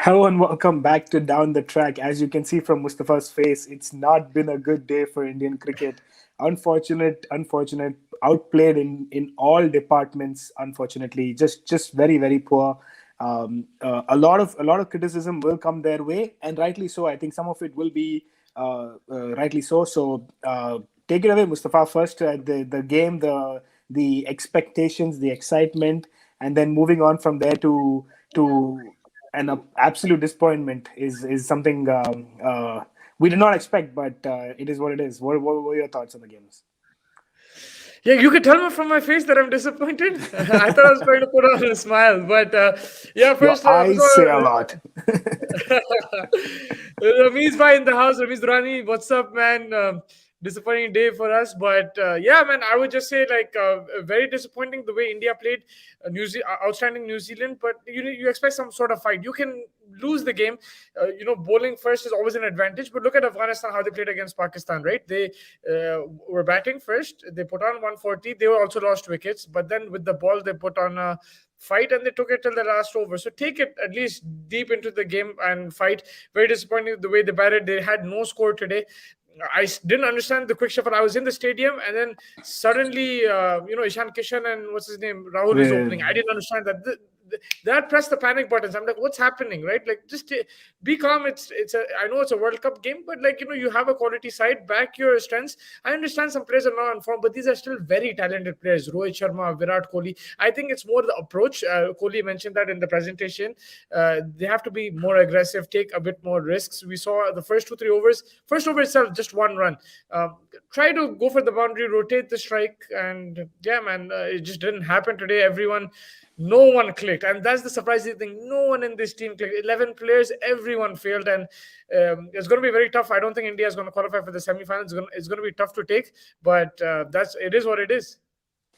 Hello and welcome back to Down the Track. As you can see from Mustafa's face, it's not been a good day for Indian cricket. Unfortunate, outplayed in all departments. Unfortunately, just very poor. A lot of criticism will come their way, and rightly so. I think some of it will be rightly so. So take it away, Mustafa. First, the game, the expectations, the excitement, and then moving on from there to an absolute disappointment is something we did not expect, but it is what it is. What were your thoughts on the games? Yeah, you could tell me from my face that I'm disappointed. I thought I was going to put on a smile, but yeah, Your first, eyes say a lot. Ramiz bhai in the house, Ramiz Durrani, what's up, man? Disappointing day for us, but yeah, man, I would just say like very disappointing the way India played. Outstanding New Zealand, but you expect some sort of fight. You can lose the game. Bowling first is always an advantage, but look at Afghanistan how they played against Pakistan, right? They were batting first. They put on 140. They were also lost wickets, but then with the ball they put on a fight and they took it till the last over. So take it at least deep into the game and fight. Very disappointing the way they batted. They had no score today. Didn't understand the quick shuffle. I was in the stadium, and then suddenly, Ishan Kishan and what's his name, Rahul is Yeah. opening. I didn't understand that. They had pressed the panic buttons. I'm like, what's happening, right? Like, just be calm. I know it's a World Cup game, but like you have a quality side. Back your strengths. I understand some players are not on form, but these are still very talented players. Rohit Sharma, Virat Kohli. I think it's more the approach. Kohli mentioned that in the presentation. They have to be more aggressive, take a bit more risks. We saw the first 2 3 overs. First over itself, just one run. Try to go for the boundary, rotate the strike, and yeah, man, it just didn't happen today. No one clicked, and that's the surprising thing. No one in this team clicked. 11 players, everyone failed, and it's going to be very tough. I don't think India is going to qualify for the semifinals. It's going to be tough to take, but it is what it is.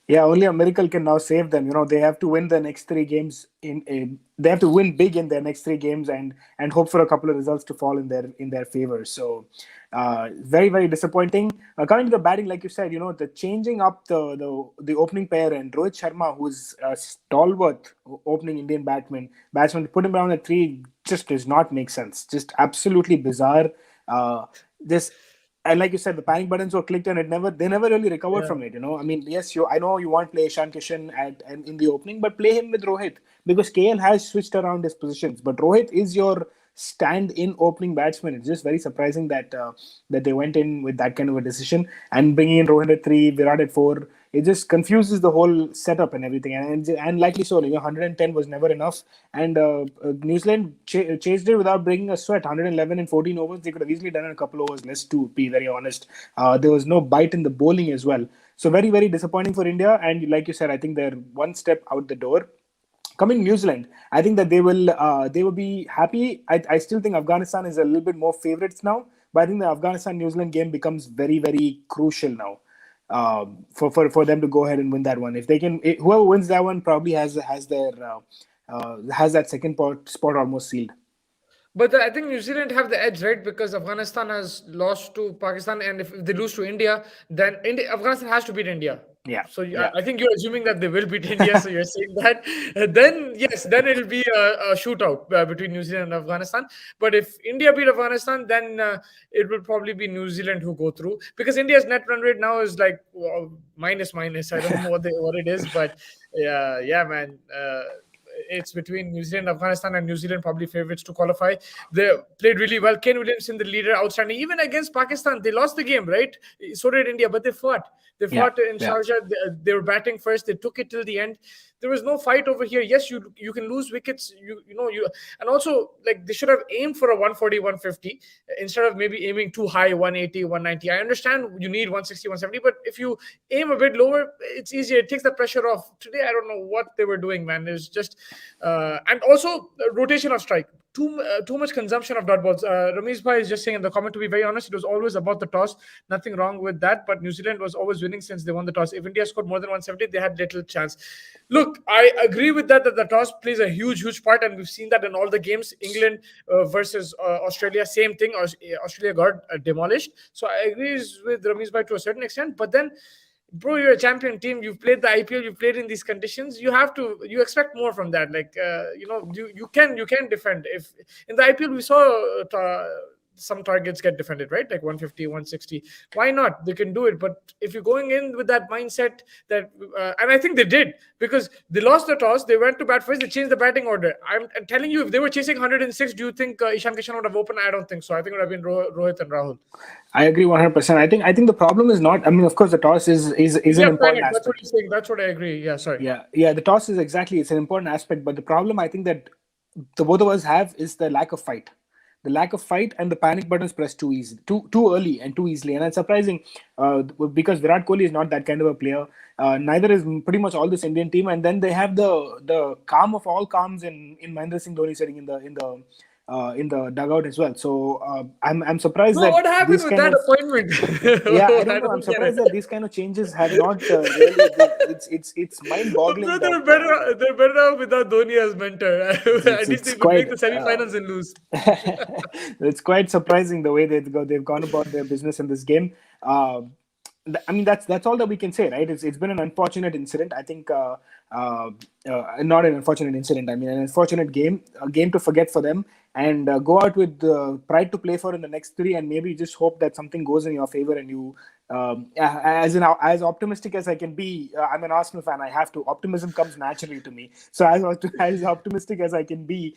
Yeah, only a miracle can now save them. They have to win the next three games they have to win big in their next three games and hope for a couple of results to fall in their favor. So very disappointing. Coming to the batting, like you said, the changing up the opening pair and Rohit Sharma, who's a stalwart opening Indian batsman, put him down at three just does not make sense. Just absolutely bizarre. Uh, this and like you said, the panic buttons were clicked, and they never really recovered Yeah. from it. I mean, yes, I know you want to play Ishan Kishan and in the opening, but play him with Rohit because KL has switched around his positions. But Rohit is your stand-in opening batsman. It's just very surprising that they went in with that kind of a decision and bringing in Rohit at three, Virat at four. It just confuses the whole setup and everything, and likely so. 110 was never enough, and New Zealand chased it without breaking a sweat. 111 in 14 overs. They could have easily done it a couple overs less. To be very honest, there was no bite in the bowling as well. So very disappointing for India. And like you said, I think they're one step out the door. Coming New Zealand, I think that they will be happy. I still think Afghanistan is a little bit more favorites now, but I think the Afghanistan New Zealand game becomes very crucial now for them to go ahead and win that one. If they can, whoever wins that one probably has that second spot almost sealed. But I think New Zealand have the edge, right? Because Afghanistan has lost to Pakistan, and if they lose to India, then Afghanistan has to beat India. Yeah, So yeah. I think you're assuming that they will beat India. So you're saying that. Then yes, then it'll be a shootout between New Zealand and Afghanistan. But if India beat Afghanistan, then it will probably be New Zealand who go through because India's net run rate now is like minus. I don't know what it is, but yeah, man. It's between New Zealand, Afghanistan, and New Zealand probably favorites to qualify. They played really well. Kane Williamson, the leader, outstanding. Even against Pakistan, they lost the game, right? So did India, but they fought. They Yeah, fought in yeah. Sharjah. They were batting first. They took it till the end. There was no fight over here. Yes, you can lose wickets. You and also like they should have aimed for a 140, 150 instead of maybe aiming too high, 180, 190. I understand you need 160, 170, but if you aim a bit lower, it's easier. It takes the pressure off. Today, I don't know what they were doing, man. It's just and also rotation of strike. Too much consumption of dot balls. Ramesh Bhai is just saying in the comment, to be very honest, it was always about the toss. Nothing wrong with that. But New Zealand was always winning since they won the toss. If India scored more than 170, they had little chance. Look, I agree with that the toss plays a huge part. And we've seen that in all the games. England versus Australia, same thing. Australia got demolished. So I agree with Ramesh Bhai to a certain extent. But then bro, you're a champion team. You've played the IPL. You've played in these conditions. You expect more from that. Like, you can defend. If in the IPL we saw some targets get defended, right? Like 150, 160. Why not? They can do it. But if you're going in with that mindset that, and I think they did, because they lost the toss, they went to bat first, they changed the batting order. I'm telling you, if they were chasing 106, do you think Ishan Kishan would have opened? I don't think so. I think it would have been Rohit and Rahul. I agree 100%. I think the problem is not. I mean, of course, the toss is an Yeah, important panic. That's what aspect. you're saying. That's what I agree. Yeah, sorry. Yeah. The toss is exactly, it's an important aspect, but the problem I think that the both of us have is the lack of fight. The lack of fight and the panic buttons pressed too easy, too early and too easily, and it's surprising because Virat Kohli is not that kind of a player. Neither is pretty much all this Indian team, and then they have the calm of all calms in Mahendra Singh Dhoni sitting in the dugout as well. So I'm surprised Bro, that what happened these with kind that of appointment? yeah, I don't I know. I'm don't get surprised that it. these kind of changes have not really. It's mind-boggling Bro, that they're better off without Dhoni as mentor. it's At least it's they could quite make the semi-finals and lose. it's quite surprising the way they've gone about their business in this game. Uh, I mean, that's all that we can say, right? It's been an unfortunate incident. I think not an unfortunate incident. I mean, an unfortunate game, a game to forget for them, and go out with pride to play for in the next three, and maybe just hope that something goes in your favor and you. As optimistic as I can be, I'm an Arsenal fan. I have to. Optimism comes naturally to me. So as optimistic as I can be,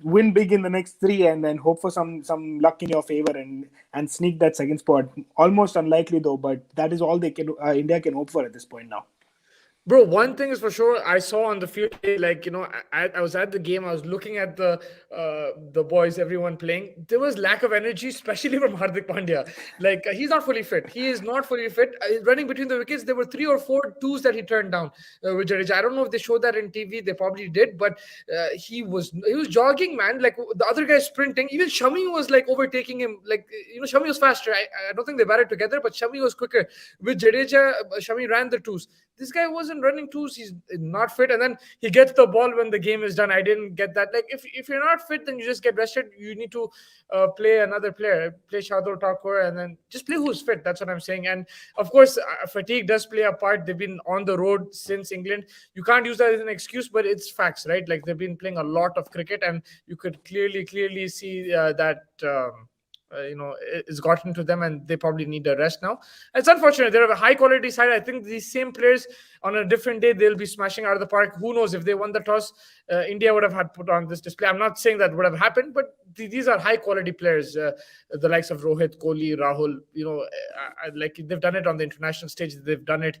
win big in the next three, and then hope for some luck in your favor and sneak that second spot. Almost unlikely though, but that is all they can. India can hope for at this point now. Bro, one thing is for sure, I saw on the field today, like, I was at the game, I was looking at the boys, everyone playing. There was lack of energy, especially from Hardik Pandya. Like, he's not fully fit. He is not fully fit. Running between the wickets, there were three or four twos that he turned down with Jadeja. I don't know if they showed that in TV. They probably did, but he was jogging, man. Like, the other guy sprinting. Even Shami was like overtaking him. Like, Shami was faster. I don't think they batted together, but Shami was quicker. With Jadeja, Shami ran the twos. This guy wasn't running twos. He's not fit, and then he gets the ball when the game is done. I didn't get that. Like, if you're not fit, then you just get rested. You need to play another player, play Shador Thakur, and then just play who's fit. That's what I'm saying. And of course, fatigue does play a part. They've been on the road since England. You can't use that as an excuse, but it's facts, right? Like, they've been playing a lot of cricket, and you could clearly see that. It's gotten to them, and they probably need a rest now. It's unfortunate. They're a high quality side. I think these same players on a different day, they'll be smashing out of the park. Who knows, if they won the toss, India would have had put on this display. I'm not saying that would have happened, but these are high quality players, the likes of Rohit, Kohli, Rahul. Like, they've done it on the international stage. They've done it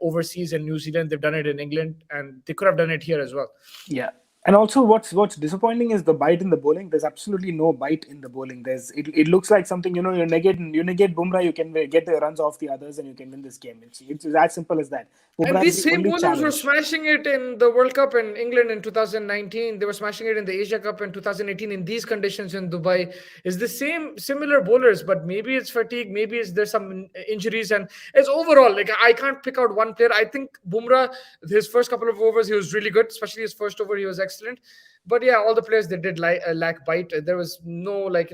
overseas in New Zealand. They've done it in England, and they could have done it here as well. Yeah. And also, what's disappointing is the bite in the bowling. There's absolutely no bite in the bowling. It looks like something, you negate Bumrah, you can get the runs off the others, and you can win this game. It's as simple as that. And Bumrah is these the same only bowlers were challenge. smashing it in the World Cup in England in 2019. They were smashing it in the Asia Cup in 2018 in these conditions in Dubai. It's the same similar bowlers, but maybe it's fatigue, maybe there's some injuries, and it's overall, like, I can't pick out one player. I think Bumrah, his first couple of overs, he was really good, especially his first over, he was excellent. But yeah, all the players, they did lack bite. There was no, like,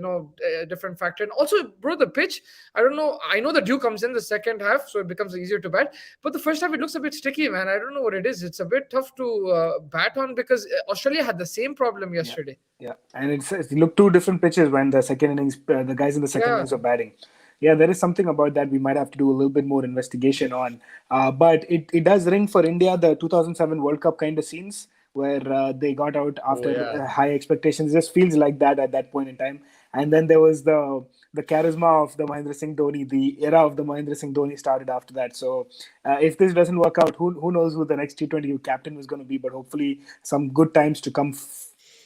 different factor. And also, bro, the pitch, I don't know. I know the dew comes in the second half, so it becomes easier to bat. But the first half, it looks a bit sticky, man. I don't know what it is. It's a bit tough to bat on, because Australia had the same problem Yeah, yesterday. yeah. And it looked two different pitches when the second innings, the guys in the second Yeah. innings were batting. Yeah, there is something about that we might have to do a little bit more investigation on. But it does ring for India the 2007 World Cup kind of scenes where they got out Oh, after yeah. high expectations. Just feels like that at that point in time. And then there was the charisma of the Mahendra Singh Dhoni. The era of the Mahendra Singh Dhoni started after that. So if this doesn't work out, who knows who the next T20 captain was going to be? But hopefully, some good times to come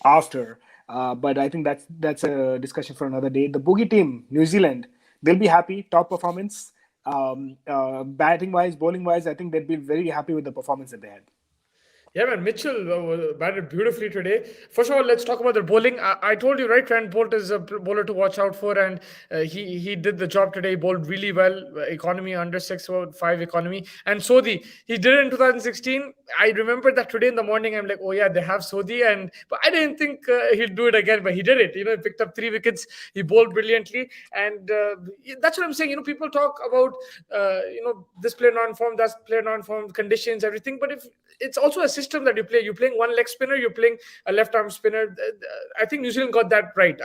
after. But I think that's a discussion for another day. The boogie team, New Zealand, they'll be happy. Top performance, batting wise, bowling wise. I think they'd be very happy with the performance that they had. Yeah, man, Mitchell batted beautifully today. First of all, let's talk about the bowling. I told you, right? Trent Bolt is a bowler to watch out for, and he did the job today. He bowled really well. Economy under 6 over 5 economy. And Sodhi, he did it in 2016. I remember that today in the morning. I'm like, oh yeah, they have Sodhi, and but I didn't think he'd do it again, but he did it. He picked up 3 wickets. He bowled brilliantly, and that's what I'm saying. People talk about this player non-form, that's player non-form, conditions, everything, but if it's also a system that you play. You're playing one leg spinner, you're playing a left arm spinner. I think New Zealand got that right.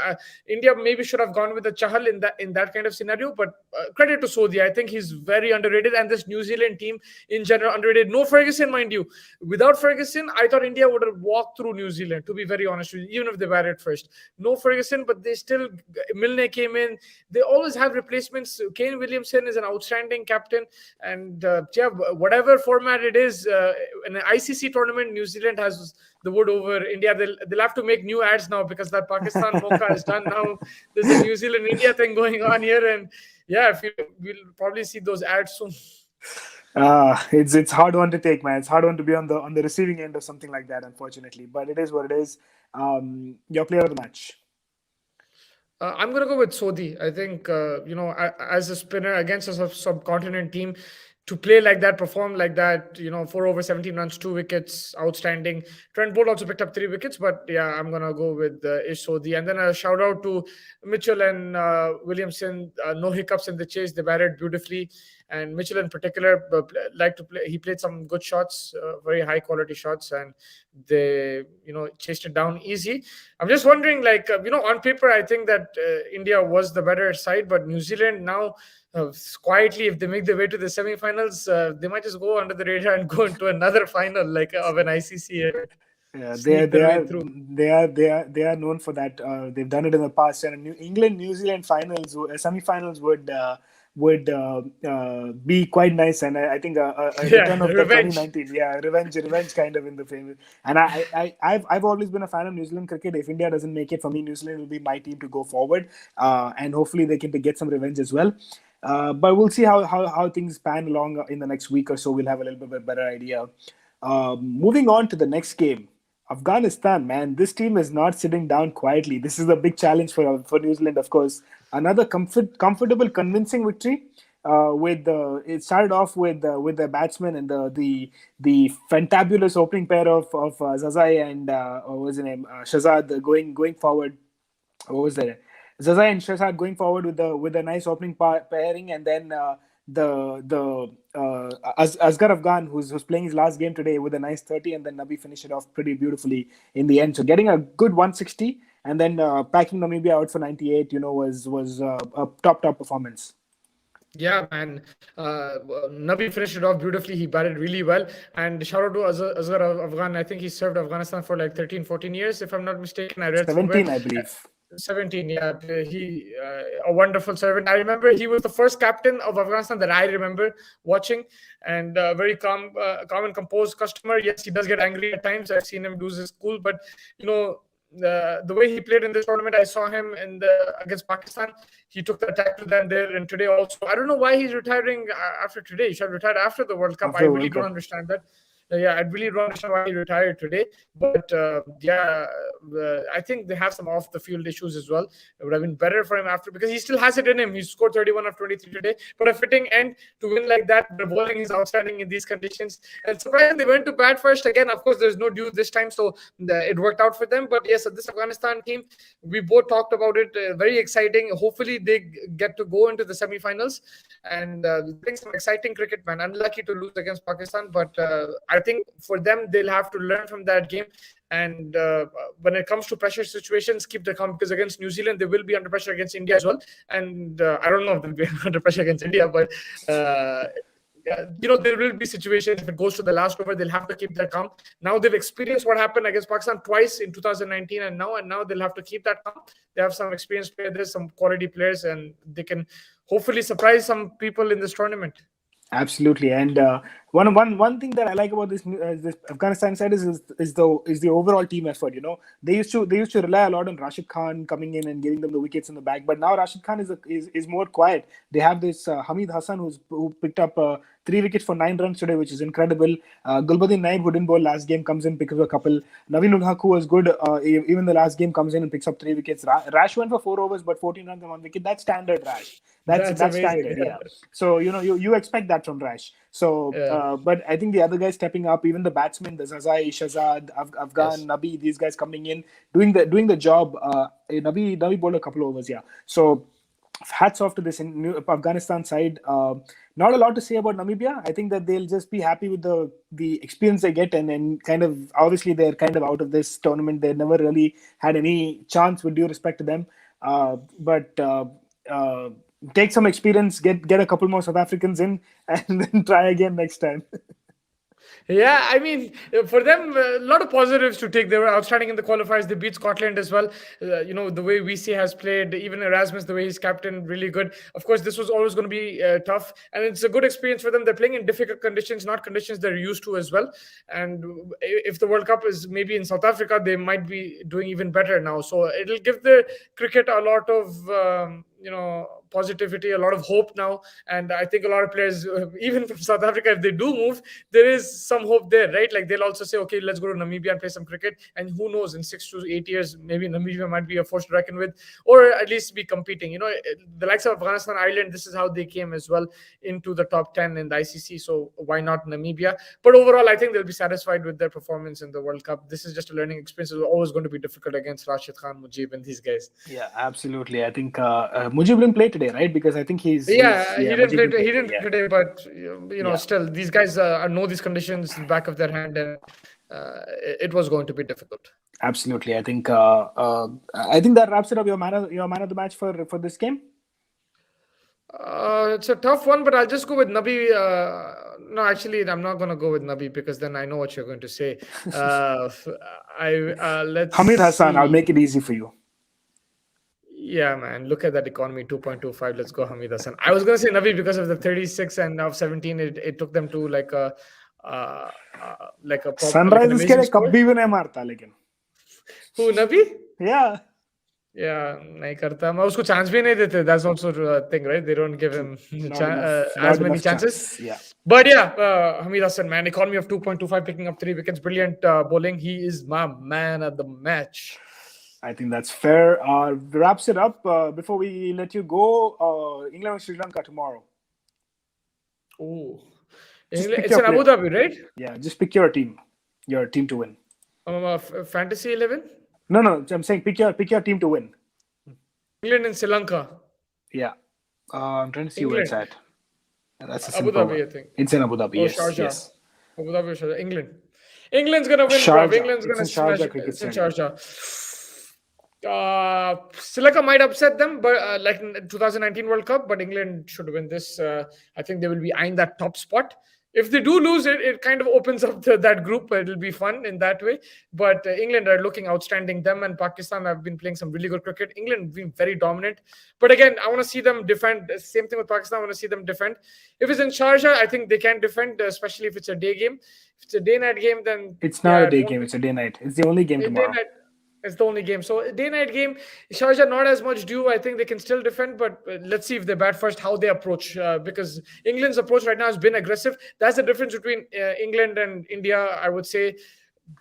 India maybe should have gone with the Chahal in that kind of scenario, but credit to Sodhi. I think he's very underrated, and this New Zealand team in general underrated. No Ferguson, mind you. Without Ferguson, I thought India would have walked through New Zealand, to be very honest with you, even if they batted first. No Ferguson, but they still, Milne came in. They always have replacements. Kane Williamson is an outstanding captain, and yeah, whatever format it is, in an ICC tournament, New Zealand has the wood over India. They'll have to make new ads now because that Pakistan Mocha is done now. There's a New Zealand India thing going on here, and yeah, we'll probably see those ads soon. It's hard one to take, man. It's hard one to be on the receiving end of something like that, unfortunately. But it is what it is. Your player of the match. I'm going to go with Sodhi. I think, as a spinner against a subcontinent team, to play like that, perform like that, 4 over 17 runs, 2 wickets, outstanding. Trent Bolt also picked up 3 wickets, but yeah, I'm going to go with Ish Sodhi. And then a shout out to Mitchell and Williamson. No hiccups in the chase. They batted beautifully. And Mitchell in particular liked to play. He played some good shots, very high quality shots, and they, chased it down easy. I'm just wondering, on paper, I think that India was the better side, but New Zealand now, quietly, if they make their way to the semi-finals, they might just go under the radar and go into another final of an ICC. Yeah, Sneak their way through. they are known for that. They've done it in the past, and New Zealand finals, semi-finals would be quite nice, and I think a return of the revenge. 2019, revenge kind of in the famous. And I've always been a fan of New Zealand cricket. If India doesn't make it, for me, New Zealand will be my team to go forward, and hopefully they can get some revenge as well. But we'll see how things pan along in the next week or so. We'll have a little bit of a better idea. Moving on to the next game. Afghanistan, man, this team is not sitting down quietly. This is a big challenge for New Zealand, of course. Another comfortable, convincing victory. It started off with the batsman and the fantabulous opening pair of Zazai and what was his name, Shazad going forward. What was that? Zazai and Shazad going forward with a nice opening pairing, and then Asghar Afghan, who's playing his last game today, with a nice 30, and then Nabi finished it off pretty beautifully in the end. So getting a good 160, and then packing Namibia out for 98, was a top performance. Yeah, man. Nabi finished it off beautifully. He batted really well. And shout out to Asghar Afghan. I think he served Afghanistan for like 13, 14 years, if I'm not mistaken. I read 17, I believe. 17, yeah. He a wonderful servant. I remember he was the first captain of Afghanistan that I remember watching, and very calm and composed customer. Yes, he does get angry at times. I've seen him lose his cool, but the way he played in this tournament, I saw him against Pakistan. He took the attack to them there, and today also. I don't know why he's retiring after today. He should have retired after the World Cup. I really don't understand that. I really don't understand why he retired today. But I think they have some off the field issues as well. It would have been better for him after, because he still has it in him. He scored 31 of 23 today. But a fitting end to win like that. The bowling is outstanding in these conditions. And surprisingly, they went to bat first again. Of course, there's no dew this time, so it worked out for them. But yes, this Afghanistan team, we both talked about it. Very exciting. Hopefully, they get to go into the semi-finals and bring some exciting cricket, man. Unlucky to lose against Pakistan, but I think for them, they'll have to learn from that game. And when it comes to pressure situations, keep the calm, because against New Zealand, they will be under pressure against India as well. And I don't know if they'll be under pressure against India, but there will be situations if it goes to the last over, they'll have to keep that calm. Now they've experienced what happened against Pakistan twice in 2019 and now they'll have to keep that calm. They have some experienced players, some quality players, and they can hopefully surprise some people in this tournament. Absolutely. And One thing that I like about this Afghanistan side is the overall team effort. They used to rely a lot on Rashid Khan coming in and giving them the wickets in the back, but now Rashid Khan is more quiet. They have this Hamid Hassan who picked up 3 wickets for 9 runs today, which is incredible. Gulbuddin Naib, who didn't bowl last game, comes in, picks up a couple. Naveen Ul Haq, who was good even the last game, comes in and picks up 3 wickets. Rash went for 4 overs, but 14 runs and 1 wicket. That's standard, Rash. That's That's that's amazing. standard, yeah. So you expect that from Rash. So, Yeah. but I think the other guys stepping up, even the batsmen, the Zazai, Shazad, Afghan, Yes. Nabi, these guys coming in, doing the job. Nabi bowled a couple overs, yeah. So, hats off to this Afghanistan side. Not a lot to say about Namibia. I think that they'll just be happy with the experience they get, and kind of obviously they're kind of out of this tournament. They never really had any chance, with due respect to them. But uh, take some experience, get a couple more South Africans in, and then try again next time. Yeah, I mean, for them, a lot of positives to take. They were outstanding in the qualifiers. They beat Scotland as well. The way VC has played, even Erasmus, the way he's captain, really good. Of course, this was always going to be tough, and it's a good experience for them. They're playing in difficult conditions, not conditions they're used to as well. And if the World Cup is maybe in South Africa, they might be doing even better now. So it'll give the cricket a lot of positivity, a lot of hope now. And I think a lot of players, even from South Africa, if they do move, there is some hope there, right? Like they'll also say, okay, let's go to Namibia and play some cricket. And who knows, in 6 to 8 years, maybe Namibia might be a force to reckon with, or at least be competing. The likes of Afghanistan, Ireland, this is how they came as well into the top 10 in the ICC. So why not Namibia? But overall, I think they'll be satisfied with their performance in the World Cup. This is just a learning experience. It's always going to be difficult against Rashid Khan, Mujib, and these guys. Yeah, absolutely. I think Mujib didn't play today, right? Because I think Yeah, he yeah, didn't Mujib play. didn't play He today. didn't Yeah, play today, but yeah, still, these guys know these conditions in the back of their hand, and it was going to be difficult. absolutely. I think that wraps it up. Your man of the match for this game. It's a tough one, but I'll just go with Nabi. No, actually, I'm not going to go with Nabi because then I know what you're going to say. Let's Hamid Hassan. I'll see. make it easy for you. Yeah, man, look at that economy, 2.25. Let's go, Hamid Hassan. I was going to say Nabi because of the 36 and now 17. It took them to like a like an Sunrisers के amazing लिए score. कभी भी नहीं मारता लेकिन. Who, Nabi? Yeah. Yeah, नहीं करता. मैं उसको chance भी नहीं देते. That's also a thing, right? They don't give him as many chances. Yeah. But yeah, Hamid Hassan, man, economy of 2.25, picking up 3 wickets, brilliant bowling. He is my man of the match. I think that's fair. Wraps it up. Before we let you go, England and Sri Lanka tomorrow. Oh, Just pick it's your in Abu player. Dhabi, right? Yeah, just pick your team to win. Fantasy 11. No, I'm saying pick your team to win. England and Sri Lanka. Yeah. I'm trying to see where it's at. That's a Abu simple Dhabi, one. I think. It's in Abu Dhabi. Oh, Yes, Sharjah. yes. Abu Dhabi or Sharjah. England's gonna win, Sharjah. bro. England's It's gonna in smash Sharjah it. Cricket It's in Stadium. Sharjah. Sri Lanka might upset them, but like in 2019 World Cup, but England should win this. I think they will be eyeing that top spot. If they do lose it kind of opens up that group. It'll be fun in that way. But England are looking outstanding. Them and Pakistan have been playing some really good cricket. England being very dominant. But again, I want to see them defend. Same thing with Pakistan. I want to see them defend. If it's in Sharjah, I think they can defend, especially if it's a day game. If it's a day-night game, then It's not a day it won't game. It's a day-night. It's the only game be- tomorrow. day-night. It's the only game. So day-night game, Sharjah not as much due. I think they can still defend, but let's see if they bat first, how they approach. Because England's approach right now has been aggressive. That's the difference between England and India. I would say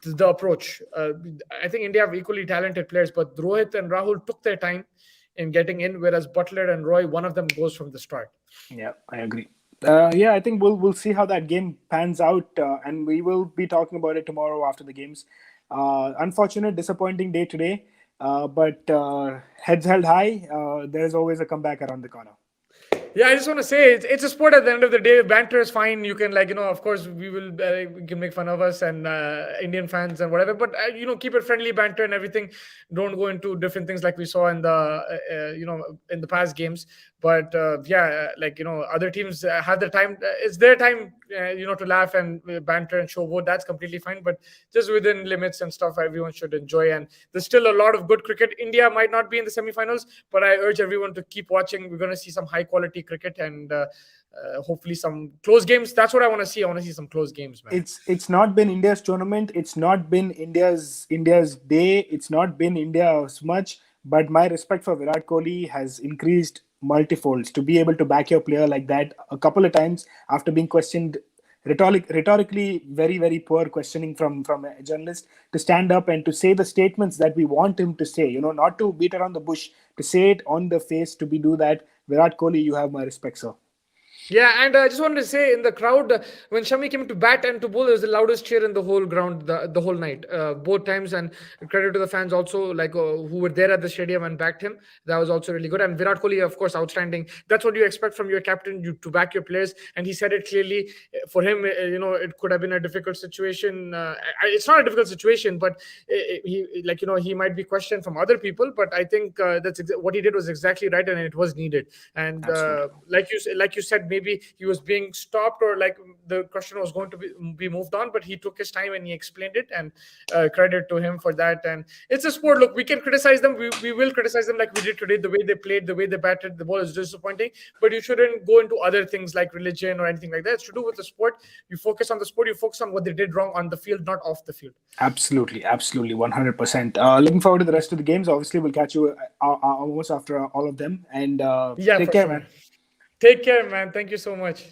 the approach. I think India have equally talented players, but Rohit and Rahul took their time in getting in, whereas Butler and Roy, one of them goes from the start. Yeah, I agree. I think we'll see how that game pans out, and we will be talking about it tomorrow after the games. Unfortunate, disappointing day today, but heads held high. There's always a comeback around the corner. Yeah, I just want to say it's a sport at the end of the day. Banter is fine. You can of course we can make fun of us and Indian fans and whatever, but keep it friendly banter and everything. Don't go into different things like we saw in the in the past games. But other teams have the time. It's their time, to laugh and banter and showboat. That's completely fine. But just within limits and stuff, everyone should enjoy. And there's still a lot of good cricket. India might not be in the semi-finals, but I urge everyone to keep watching. We're going to see some high-quality cricket and hopefully some close games. That's what I want to see. I want to see some close games, man. It's not been India's tournament. It's not been India's day. It's not been India as much. But my respect for Virat Kohli has increased multifolds to be able to back your player like that a couple of times after being questioned rhetorically very very poor questioning from a journalist, to stand up and to say the statements that we want him to say, not to beat around the bush, to say it on the face, to be do that. Virat Kohli, you have my respect, sir. Yeah, and I just wanted to say in the crowd, when Shami came to bat and to bowl, it was the loudest cheer in the whole ground the whole night, both times. And credit to the fans also, like who were there at the stadium and backed him. That was also really good. And Virat Kohli, of course, outstanding. That's what you expect from your captain, to back your players. And he said it clearly. For him, it could have been a difficult situation. It's not a difficult situation, but he might be questioned from other people. But I think what he did was exactly right, and it was needed. And like you said, maybe he was being stopped, or like the question was going to be moved on, but he took his time and he explained it, and credit to him for that. And it's a sport. Look, we can criticize them. We will criticize them like we did today. The way they played, the way they batted the ball is disappointing, but you shouldn't go into other things like religion or anything like that. It's to do with the sport. You focus on the sport. You focus on what they did wrong on the field, not off the field. Absolutely 100%. Looking forward to the rest of the games. Obviously, we'll catch you almost after all of them, and take care, man. Take care, man. Thank you so much.